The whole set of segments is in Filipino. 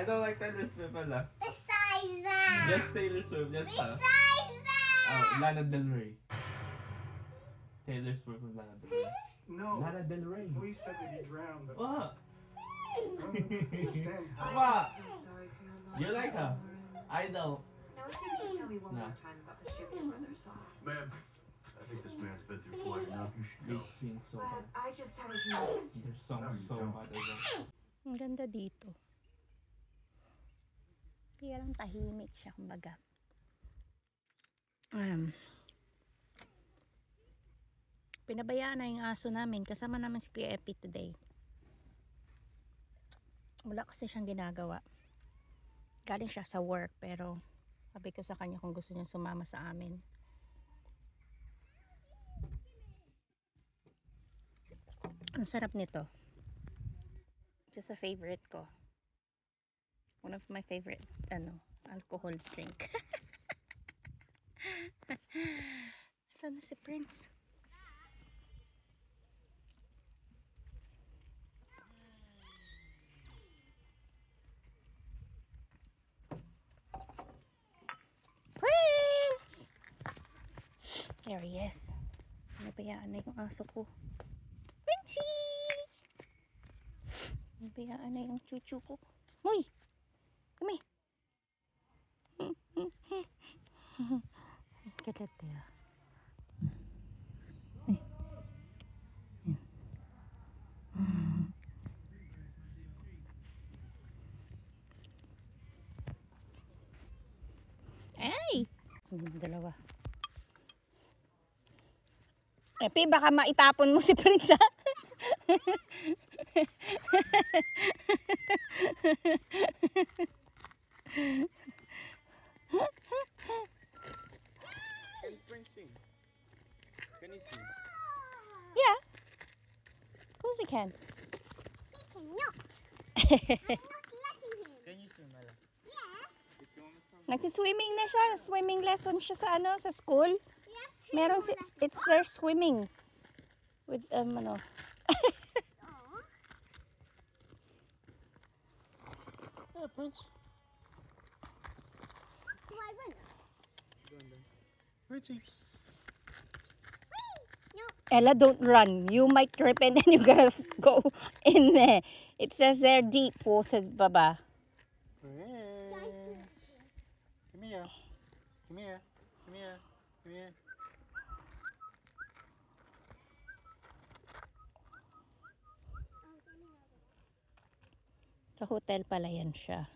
I don't like Taylor Swift pala. Besides that. Just Taylor Swift, just her. Besides that. Oh, Lana Del Rey. Taylor Swift and Lana Del Rey. No. Lana Del Rey. Police said that he drowned. What? I don't understand how. What? So sorry for your loss. You like her? I don't. Now, if you could just tell me one No. more time about the ship your brother saw. Ma'am, I think this man's been through quite enough. You should go. This scene's so But bad. I just had a few minutes. Their song's so bad as well. Ang ganda dito. Kaya lang tahimik siya, kumbaga. Pinabayaan na yung aso namin. Kasama namin si Kuya Epi today. Wala kasi siyang ginagawa. Galing siya sa work, pero sabi ko sa kanya kung gusto niya sumama sa amin. Ang sarap nito. Just a favorite ko. One of my favorite, alcohol drink. Saan na si Prince? Prince! There he is. Nabayaan na yung aso ko. Princey! Nabayaan na yung chuchu ko. Hoy! Come here. Get it there. Ay! Dalawa. Epi, baka maitapon mo si Prince, ha? Can Prince swim? Can he swim? Yeah. Of course he can. He cannot. I'm not letting him. Can you swim, Ella? Yeah. Nagsiswimming na siya. Swimming lesson siya sa sa school. We have two Meron more lessons. it's their swimming. With Aw. Yeah, Prince. Do I run? Richie. No. Ella, don't run. You might trip and then you're gonna go in there. It says they're deep water, Baba. Prince. Come here. Come here. Come here. Come here. Sa hotel pala yan siya.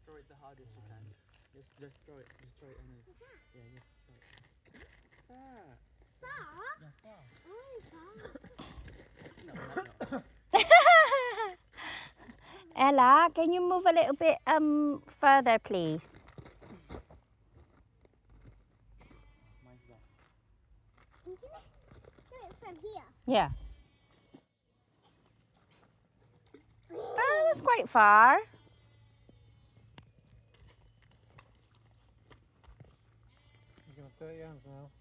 Throw it the hardest you can. Just throw it. Just throw it anyway. Yeah, just throw it. Ah. Far? Yeah, far. Oh, far. No, not. Ella, can you move a little bit further, please? Mine's that. I'm gonna do it from here. Yeah. Oh, that's quite far. You're gonna dirty your hands now.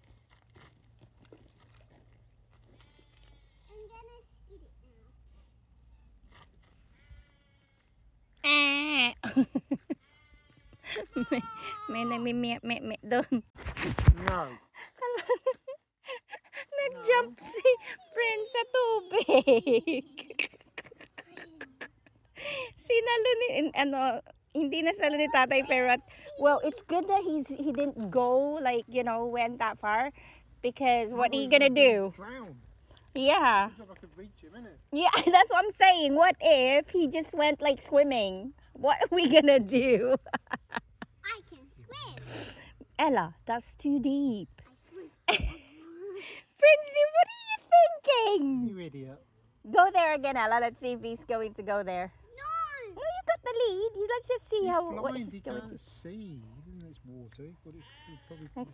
I'm gonna skid it now. may nagmi-me doon. No. Nag-jump si Prince sa tubig. Sinalo ni, hindi na salo ni tatay pero well, it's good that he didn't go like, went that far because what are you gonna do? Drown. Yeah. It's not like I could reach him, innit? Yeah, that's what I'm saying. What if he just went like swimming? What are we gonna do? I can swim. Ella, that's too deep. I swim. Princey, what are you thinking? You idiot. Go there again, Ella. Let's see if he's going to go there. No. No, you got the lead. Let's just see He's what blind, he's he going can't to. see. He doesn't know it's water. He thought he'd probably Look.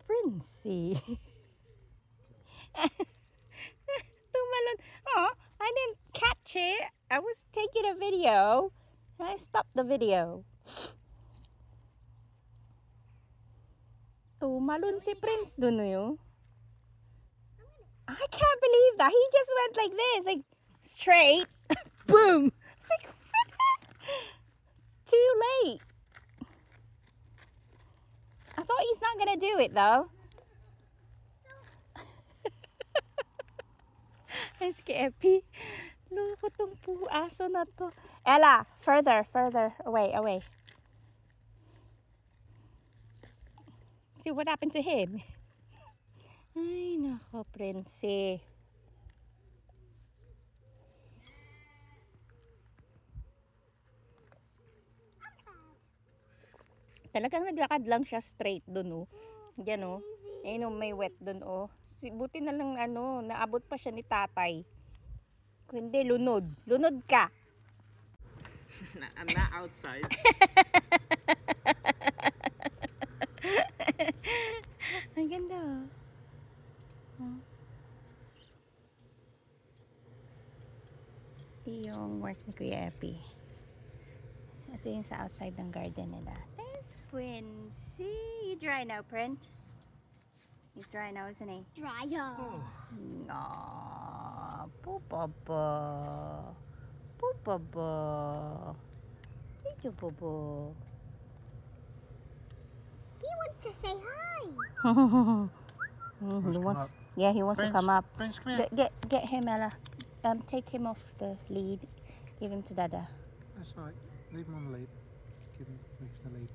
Princey. Tumalon. Oh, I didn't catch it. I was taking a video. And I stopped the video. Tumalon si Prince dun yun. I can't believe that. He just went like this, like straight. Boom. It's like, what the? Too late. I thought he's not gonna do it though. It's Epi. Loko tong aso na to. Ella, further, away. See what happened to him? Ay, nako, Prince. Talagang naglakad lang siya straight dun, oh. Yan, oh. Ayun, oh, may wet dun, oh. Buti na lang, ano, naabot pa siya ni tatay. Kung hindi, lunod. Lunod ka. I'm not outside. Ang ganda, oh. Ito yung work ni Kuya Epi. Ito yung sa outside ng garden nila. There's Prince. You dry now, Prince? He's dry now, isn't he? Dryer. Aww, Pupaba. Pupaba. Thank you, Bobo. He wants to say hi. He wants, yeah, he wants to come up. Prince, come here. Get him, Ella. Take him off the lead. Give him to Dada. That's right. Leave him on the lead. Give him the lead.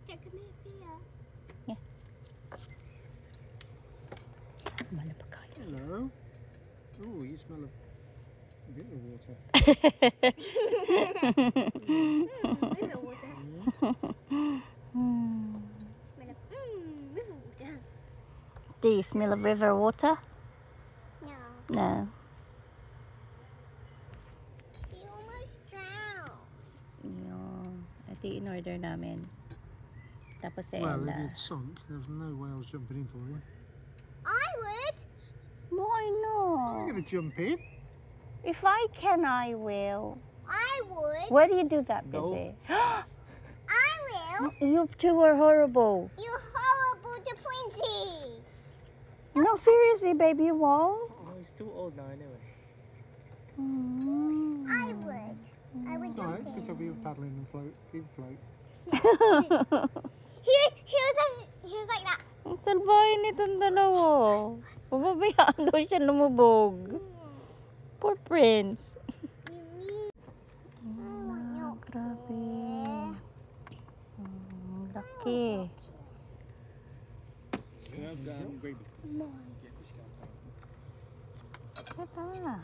Take him here. Hello. Oh, you smell of river water. River water. River water. Do you smell of river water? No. No. He almost drowned. Yun. Ito yung in-order namin. Tapos si Well, Ella. if it sunk, there was no way I was jumping in for him. I would. Why I'm not? going to jump in. If I can, I will. I would. Why do you do that, No. baby? I will. You two are horrible. You're horrible to Pointy. No, seriously, baby, you won't. No, he's too old now anyway. Mm. I would. I would All right, jump good in. job you paddling and float. You float. He was like that. Ang salbahin nitong dalawa. Pababayaan daw siya lumubog. Poor Prince. Grabe. Laki. Gravy. Sapa.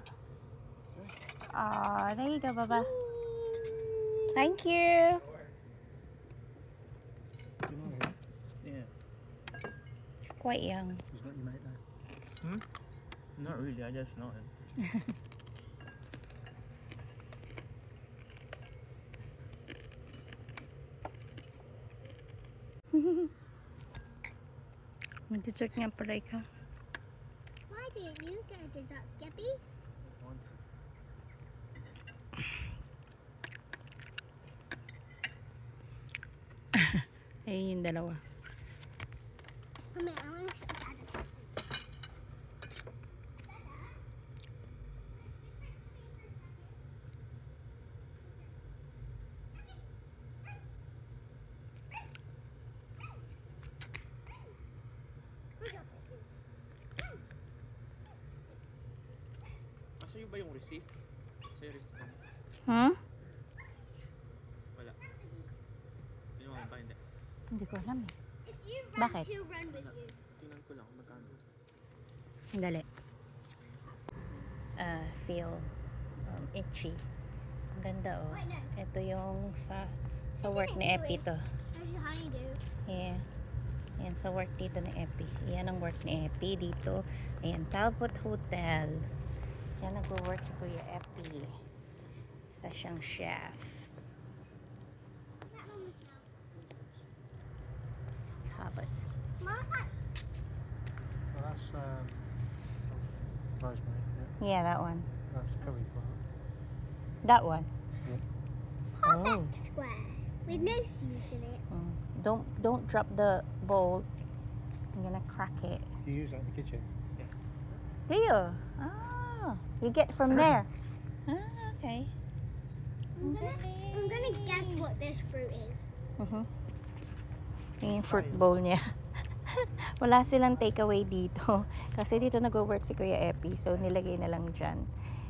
Ah, there you go, Baba. Thank you. Do you know him? Yeah. Quite young. He's not your mate now. Not really, I just know him. May dessert nga pala ikaw. Why didn't you get a dessert, Gabby? Once. Ayun yung dalawa. Mommy, I want to show Dada. Sa'yo ba yung receipt? Sa'yo receipt. Hmm? Wala. Pinuha mo ba? Hindi. Hindi ko alam eh. If you run, Bakit? he'll run with you. Tingnan ko lang kung magkano. Dali. Feel itchy. Ang ganda oh. Wait, no. Ito yung sa This work isn't ni Epi kiwi. to. This is honeydew. Yeah. Ayan, sa work dito ni Epi. Yan ang work ni Epi dito. Ayan, Talbot Hotel. Yan nag-work si Kuya Epi. Isa siyang chef. That one was now. Talbot. Mom, Well, that's rosemary. Yeah, Yeah, that one. that's curry part. That one. perfect square with no seeds in it. Don't drop the bowl. I'm gonna crack it. Do you use that in the kitchen? Do you? Ah, you get from there. Ah, okay. I'm gonna guess what this fruit is. Yung fruit bowl niya. Wala silang takeaway dito. Kasi dito nag-work si Kuya Epi. So, nilagay na lang dyan.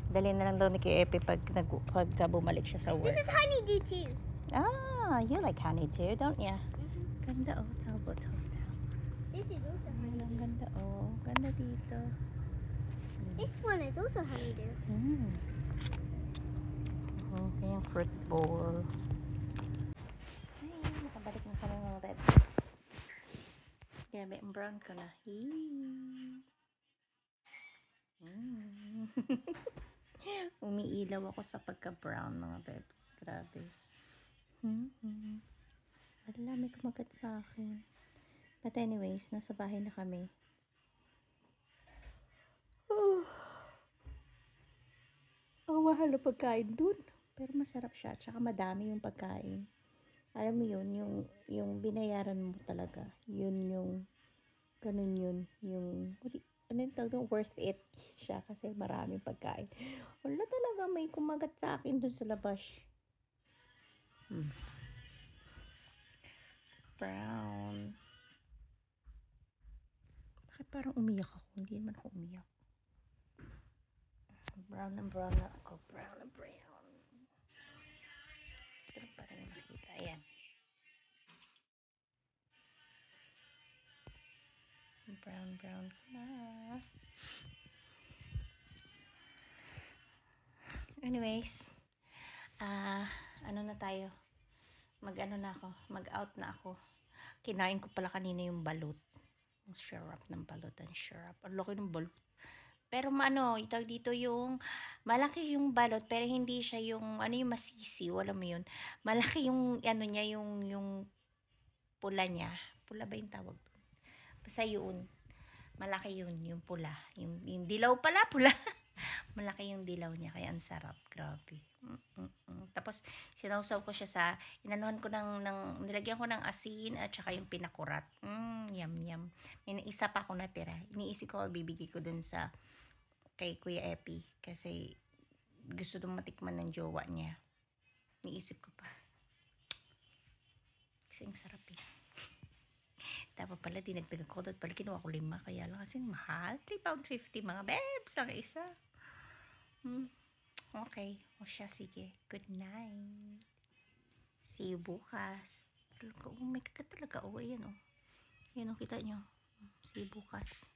Dali na lang daw ni Kuya Epi pagka bumalik siya sa work. This is honeydew too. Ah, you like honeydew, don't ya? Ganda oh, Talbot Hotel. This is also Ay, honeydew. ang ganda oh. Ganda dito. This one is also honeydew. Okay, yung fruit bowl. Ay, nakabalik na kami mga beds. Grabe, ang brown ko na. Umiilaw ako sa pagka-brown mga bebs. Grabe. Wala, may kumagat sa akin. But anyways, nasa bahay na kami. Ang mahal na pagkain dun. Pero masarap siya. Tsaka madami yung pagkain. Alam mo yun, yung binayaran mo talaga. Yun yung, ganun yun. Yung, ano yung tawag doon? Worth it siya kasi maraming pagkain. Wala talaga may kumagat sa akin dun sa labas. Brown. Bakit parang umiyak ako? Hindi naman ako umiyak. Brown na brown na ako. Brown na brown. Ito pa rin makita. Ayan. Brown ka na. Anyways. Ano na tayo? Mag-ano na ako. Mag-out na ako. Kinain ko pala kanina yung balot. Ang syrup ng balot. Ang syrup. Ang laki ng balot. Pero itawag dito yung malaki yung balot pero hindi siya yung yung masisi, wala mo yun. Malaki yung niya yung pula niya. Pula ba yung tawag doon? Basta yun. Malaki yun, yung pula. Yung dilaw pala, pula. Malaki yung dilaw niya kaya ang sarap, grabe. Tapos sinawsaw ko siya sa inanuhan ko nilagyan ko ng asin at saka yung pinakurat. Yum yum. May isa pa ako natira. Iniisip ko bibigay ko dun sa kay Kuya Epi kasi gusto dong matikman ng jowa niya. Iniisip ko pa. Kasi ang sarap eh. Dapat pala dinagdagan ko doon pala kinuha ko 5 kaya lang kasi mahal. £3.50 mga babes ang isa. Okay. O siya, sige. Good night. See you bukas. Talaga, may kagat talaga. Ayan Ayan kita nyo. See you bukas.